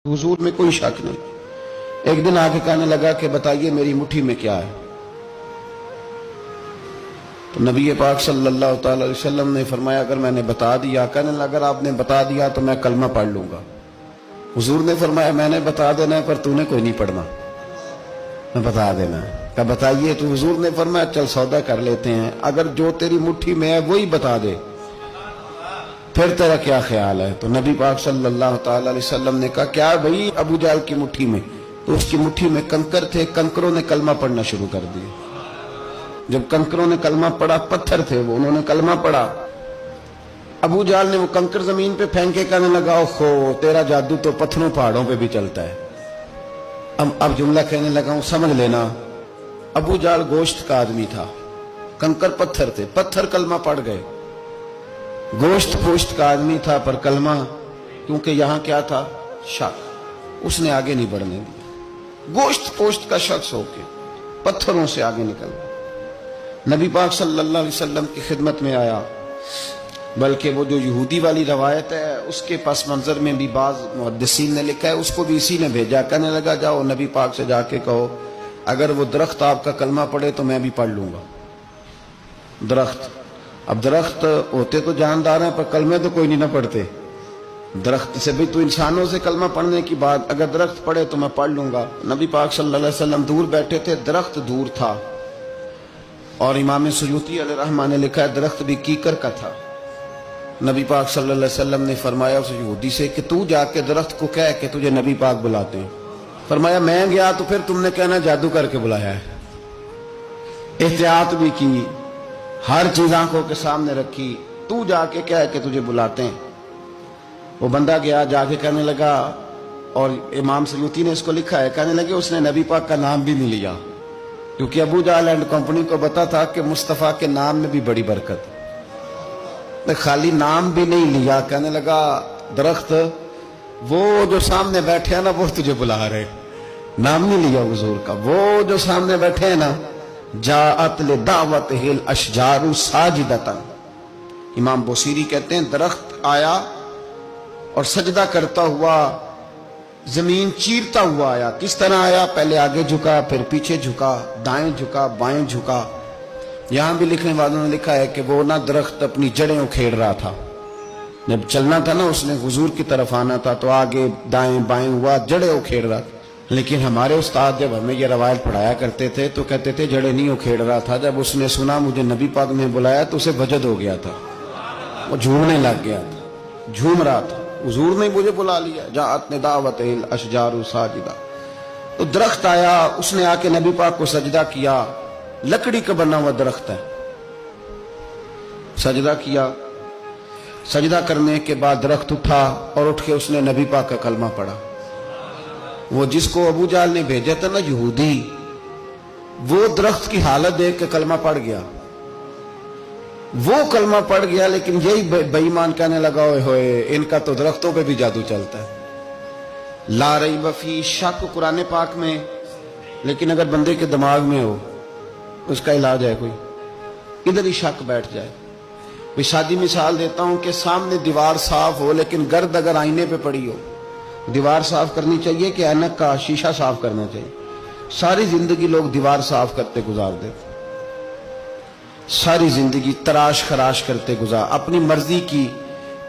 हुजूर में कोई शक नहीं। एक दिन आके कहने लगा कि बताइए मेरी मुट्ठी में क्या है। तो नबी पाक सल्लल्लाहु अलैहि वसल्लम ने फरमाया अगर मैंने बता दिया, कहने लगा अगर आपने बता दिया तो मैं कलमा पढ़ लूंगा। हुजूर ने फरमाया मैंने बता देना है पर तूने कोई नहीं पढ़ना, मैं बता देना है। कहा बताइए। तो हुजूर ने फरमाया चल सौदा कर लेते हैं, अगर जो तेरी मुट्ठी में है वही बता दे फिर तेरा क्या ख्याल है। तो नबी पाक सल्लल्लाहु अलैहि वसल्लम ने कहा क्या भाई अबू जाल की मुट्ठी में? तो उसकी मुट्ठी में कंकर थे, कंकरों ने कलमा पढ़ना शुरू कर दिया। जब कंकरों ने कलमा पढ़ा, पत्थर थे वो, उन्होंने कलमा पढ़ा। अबू जाल ने वो कंकर जमीन पे फेंके, कहने लगा ओहो तेरा जादू तो पत्थरों पहाड़ों पे भी चलता है। अब जुमला कहने लगा हूं समझ लेना। अबू जाल गोश्त का आदमी था, कंकर पत्थर थे, पत्थर कलमा पढ़ गए। गोश्त पोश्त का आदमी था पर कलमा, क्योंकि यहां क्या था शक, उसने आगे नहीं बढ़ने दिया। गोश्त पोश्त का शख्स होके पत्थरों से आगे निकल गया। नबी पाक सल्लल्लाहु अलैहि वसल्लम की खिदमत में आया। बल्कि वो जो यहूदी वाली रवायत है उसके पस मंजर में भी बाज मुहद्दिसीन ने लिखा है, उसको भी इसी ने भेजा। कहने लगा जाओ नबी पाक से जाके कहो अगर वो दरख्त आपका कलमा पढ़े तो मैं भी पढ़ लूंगा। दरख्त, अब दरख्त होते तो जानदार हैं पर कलमे तो कोई नहीं ना पढ़ते। दरख्त से भी तो इंसानों से कलमा पढ़ने की बात, अगर दरख्त पढ़े तो मैं पढ़ लूंगा। नबी पाक सल्लल्लाहु अलैहि वसल्लम दूर बैठे थे, दरख्त दूर था। और इमाम सुयूती अलैहिर्रहमा ने लिखा है दरख्त भी कीकर का था। नबी पाक सल्लल्लाहु अलैहि वसल्लम ने फरमाया उस यहूदी से कि तू जाके दरख्त को कह कि तुझे नबी पाक बुलाते हैं। फरमाया मैं गया तो फिर तुमने कहना जादू करके बुलाया है। एहतियात भी की, हर चीज आंखों के सामने रखी, तू जाके कह के तुझे बुलाते हैं। वो बंदा गया, जाके कहने लगा, और इमाम सयूती ने इसको लिखा है, कहने लगे उसने नबी पाक का नाम भी नहीं लिया, क्योंकि अबू जाल एंड कंपनी को पता था कि मुस्तफा के नाम में भी बड़ी बरकत। खाली नाम भी नहीं लिया, कहने लगा दरख्त वो जो सामने बैठे हैं ना वो तुझे बुला रहे। नाम नहीं लिया हुजूर का, वो जो सामने बैठे हैं ना जाअत ले दावत हिल अशजारु साजिदतन। इमाम बोसीरी कहते हैं दरख्त आया और सजदा करता हुआ, जमीन चीरता हुआ आया। किस तरह आया? पहले आगे झुका, फिर पीछे झुका, दाएं झुका, बाएं झुका। यहां भी लिखने वालों ने लिखा है कि वो ना दरख्त अपनी जड़ें उखेड़ रहा था। जब चलना था ना उसने हुजूर की तरफ आना था तो आगे दाएं बाएं हुआ, जड़ें उखेड़ रहा था। लेकिन हमारे उस्ताद जब हमें ये रवायत पढ़ाया करते थे तो कहते थे जड़ें नहीं उखेड़ रहा था। जब उसने सुना मुझे नबी पाक ने बुलाया तो उसे वजद हो गया था, वो झूमने लग गया था, झूम रहा था। हुजूर ने मुझे बुला लिया, जाअत ने दावत हिल अशजारु साजिदा। तो दरख्त आया, उसने आके नबी पाक को सजदा किया। लकड़ी का बना हुआ दरख्त है, सजदा किया। सजदा करने के बाद दरख्त उठा और उठ के उसने नबी पाक का कलमा पढ़ा। वो जिसको अबू जाल ने भेजा था ना यहूदी, वो दरख्त की हालत देख के कलमा पढ़ गया। वो कलमा पढ़ गया, लेकिन यही बेईमान कहने लगा ओए होए इनका तो दरख्तों पे भी जादू चलता है। ला रैब फी, शक कुरान पाक में, लेकिन अगर बंदे के दिमाग में हो उसका इलाज है कोई, इधर ही शक बैठ जाए। मैं शादी मिसाल देता हूं कि सामने दीवार साफ हो लेकिन गर्द अगर आईने पे पड़ी हो, दीवार साफ करनी चाहिए कि ऐनक का शीशा साफ करना चाहिए? सारी जिंदगी लोग दीवार साफ करते गुजार देते, सारी जिंदगी तराश खराश करते गुजार, अपनी मर्जी की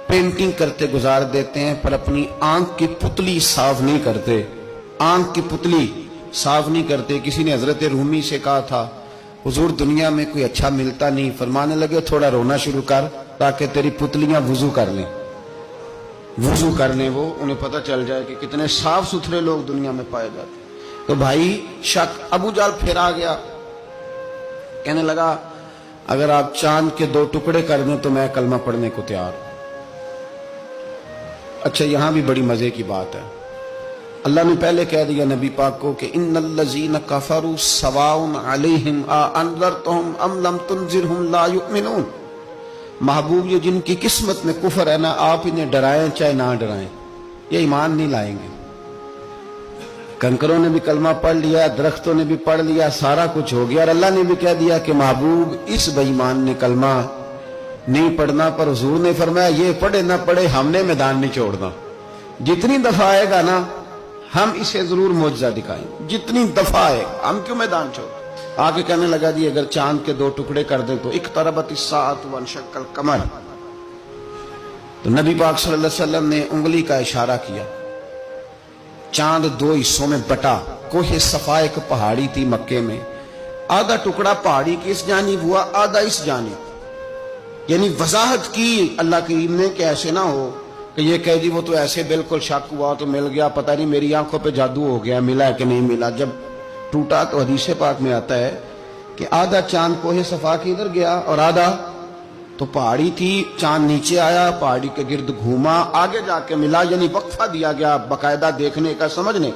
पेंटिंग करते गुजार देते हैं, पर अपनी आंख की पुतली साफ नहीं करते। आंख की पुतली साफ नहीं करते। किसी ने हजरत रूमी से कहा था हुजूर दुनिया में कोई अच्छा मिलता नहीं, फरमाने लगे थोड़ा रोना शुरू कर ताकि तेरी पुतलियां वुजू कर लें। वुजू करने वो उन्हें पता चल जाए कि कितने साफ सुथरे लोग दुनिया में पाए जाते। तो भाई शक, अबू जाल फिर आ गया, कहने लगा अगर आप चांद के 2 टुकड़े कर दें तो मैं कलमा पढ़ने को तैयार। अच्छा यहां भी बड़ी मजे की बात है, अल्लाह ने पहले कह दिया नबी पाक को कि इन्नल्लज़ीना कफरू सवाउन अलैहिम आ अनज़रतहुम अम लम तुनज़िरहुम ला युमिनून। महबूब ये जिनकी किस्मत में कुफर है ना, आप इन्हें डराएं चाहे ना डराएं, ये ईमान नहीं लाएंगे। कंकरों ने भी कलमा पढ़ लिया, दरख्तों ने भी पढ़ लिया, सारा कुछ हो गया, और अल्लाह ने भी कह दिया कि महबूब इस बेईमान ने कलमा नहीं पढ़ना। पर हुजूर ने फरमाया ये पढ़े ना पढ़े हमने मैदान नहीं छोड़ना। जितनी दफा आएगा ना ہم اسے ضرور معجزہ دکھائیں، جتنی دفعہ ہے، ہم کیوں میدان چھوڑ؟ آگے کہنے لگا جی اگر چاند کے 2 ٹکڑے کر دیں تو اقتربت الساعۃ وانشق القمر، تو نبی پاک صلی اللہ علیہ وسلم نے انگلی کا اشارہ کیا، چاند 2 حصوں میں بٹا۔ کوہ صفا ایک پہاڑی تھی مکے میں، آدھا ٹکڑا پہاڑی کی اس جانب ہوا، آدھا اس جانب، یعنی وضاحت کی اللہ کریم نے کہ ایسے نہ ہو کہ یہ کہہ دی وہ تو ایسے بالکل شک ہوا تو مل گیا، پتہ نہیں میری آنکھوں پہ جادو ہو گیا، ملا ہے کہ نہیں ملا۔ جب ٹوٹا تو حدیث پاک میں آتا ہے کہ آدھا چاند کوہ صفا کے ادھر گیا اور آدھا تو پہاڑی تھی، چاند نیچے آیا، پہاڑی کے گرد گھوما، آگے جا کے ملا، یعنی وقفہ دیا گیا باقاعدہ دیکھنے کا، سمجھنے۔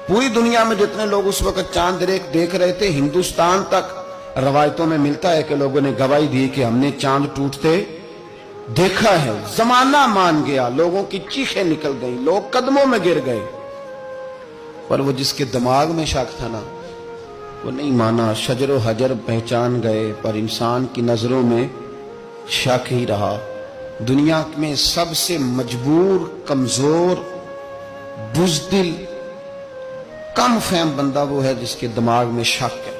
پوری دنیا میں جتنے لوگ اس وقت چاند دیکھ رہے تھے، ہندوستان تک روایتوں میں ملتا ہے کہ لوگوں نے گواہی دی کہ ہم نے چاند ٹوٹتے دیکھا ہے۔ زمانہ مان گیا، لوگوں کی چیخیں نکل گئیں، لوگ قدموں میں گر گئے، پر وہ جس کے دماغ میں شک تھا نا وہ نہیں مانا۔ شجر و حجر پہچان گئے پر انسان کی نظروں میں شک ہی رہا۔ دنیا میں سب سے مجبور، کمزور، بزدل، کم فہم بندہ وہ ہے جس کے دماغ میں شک ہے۔